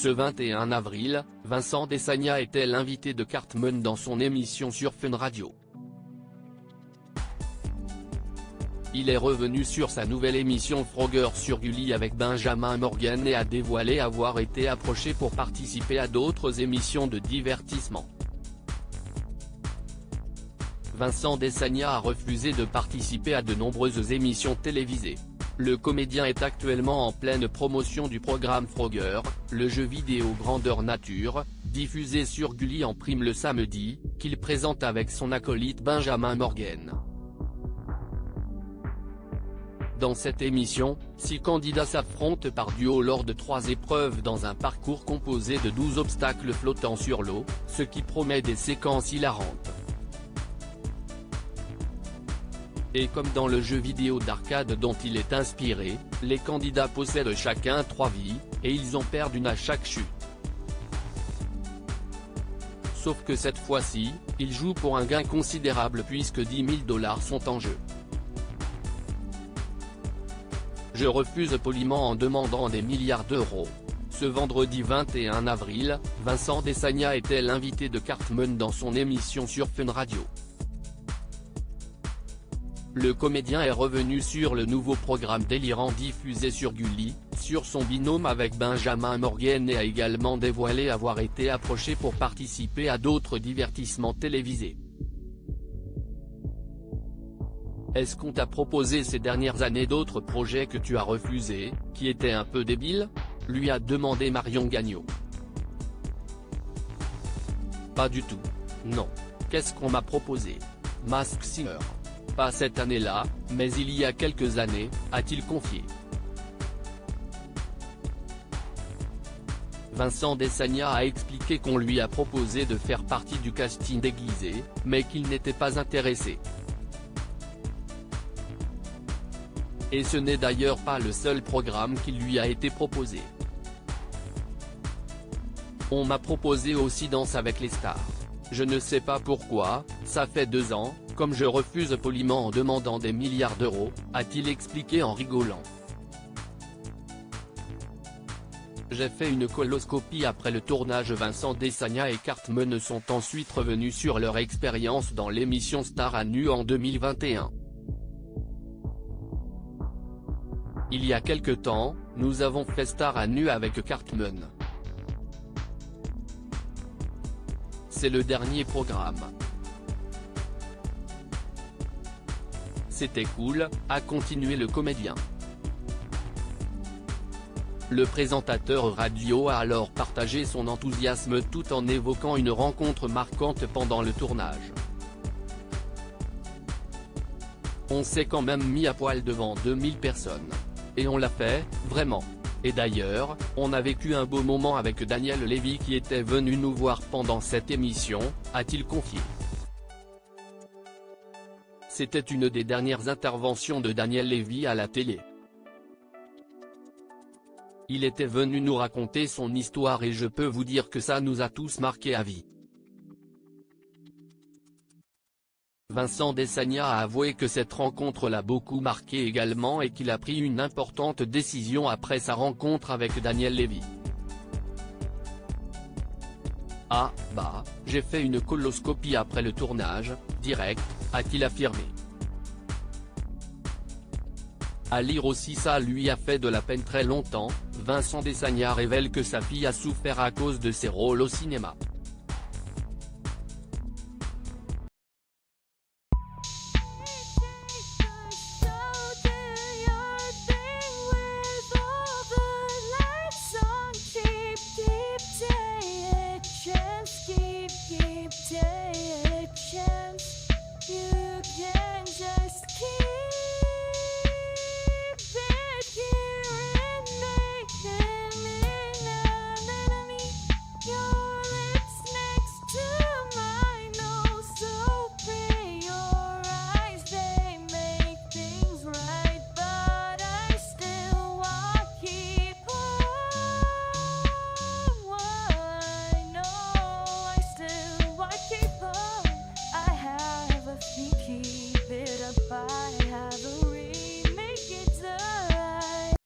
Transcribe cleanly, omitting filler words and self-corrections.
Ce 21 avril, Vincent Desagna était l'invité de Cartman dans son émission sur Fun Radio. Il est revenu sur sa nouvelle émission Frogger sur Gulli avec Benjamin Morgan et a dévoilé avoir été approché pour participer à d'autres émissions de divertissement. Vincent Desagna a refusé de participer à de nombreuses émissions télévisées. Le comédien est actuellement en pleine promotion du programme Frogger, le jeu vidéo grandeur nature, diffusé sur Gulli en prime le samedi, qu'il présente avec son acolyte Benjamin Morgan. Dans cette émission, 6 candidats s'affrontent par duo lors de 3 épreuves dans un parcours composé de 12 obstacles flottant sur l'eau, ce qui promet des séquences hilarantes. Et comme dans le jeu vidéo d'arcade dont il est inspiré, les candidats possèdent chacun 3 vies, et ils en perdent une à chaque chute. Sauf que cette fois-ci, ils jouent pour un gain considérable puisque 10 000 $ sont en jeu. Je refuse poliment en demandant des milliards d'euros. Ce vendredi 21 avril, Vincent Desagna était l'invité de Cartman dans son émission sur Fun Radio. Le comédien est revenu sur le nouveau programme délirant diffusé sur Gulli, sur son binôme avec Benjamin Morgan et a également dévoilé avoir été approché pour participer à d'autres divertissements télévisés. Est-ce qu'on t'a proposé ces dernières années d'autres projets que tu as refusés, qui étaient un peu débiles ? Lui a demandé Marion Gagnon. Pas du tout. Non. Qu'est-ce qu'on m'a proposé ? Masked Singer. Pas cette année-là, mais il y a quelques années, a-t-il confié. Vincent Desagna a expliqué qu'on lui a proposé de faire partie du casting déguisé, mais qu'il n'était pas intéressé. Et ce n'est d'ailleurs pas le seul programme qui lui a été proposé. On m'a proposé aussi Danse avec les stars. Je ne sais pas pourquoi, ça fait 2 ans, comme je refuse poliment en demandant des milliards d'euros, a-t-il expliqué en rigolant. J'ai fait une coloscopie après le tournage. Vincent Desagna et Cartman sont ensuite revenus sur leur expérience dans l'émission Star à nu en 2021. Il y a quelque temps, nous avons fait Star à nu avec Cartman. C'est le dernier programme. C'était cool, a continué le comédien. Le présentateur radio a alors partagé son enthousiasme tout en évoquant une rencontre marquante pendant le tournage. On s'est quand même mis à poil devant 2000 personnes. Et on l'a fait, vraiment. Et d'ailleurs, on a vécu un beau moment avec Daniel Lévy qui était venu nous voir pendant cette émission, a-t-il confié. C'était une des dernières interventions de Daniel Lévy à la télé. Il était venu nous raconter son histoire et je peux vous dire que ça nous a tous marqués à vie. Vincent Desagna a avoué que cette rencontre l'a beaucoup marqué également et qu'il a pris une importante décision après sa rencontre avec Daniel Lévy. Ah, bah, j'ai fait une coloscopie après le tournage, direct, a-t-il affirmé. À lire aussi ça lui a fait de la peine très longtemps, Vincent Desagna révèle que sa fille a souffert à cause de ses rôles au cinéma.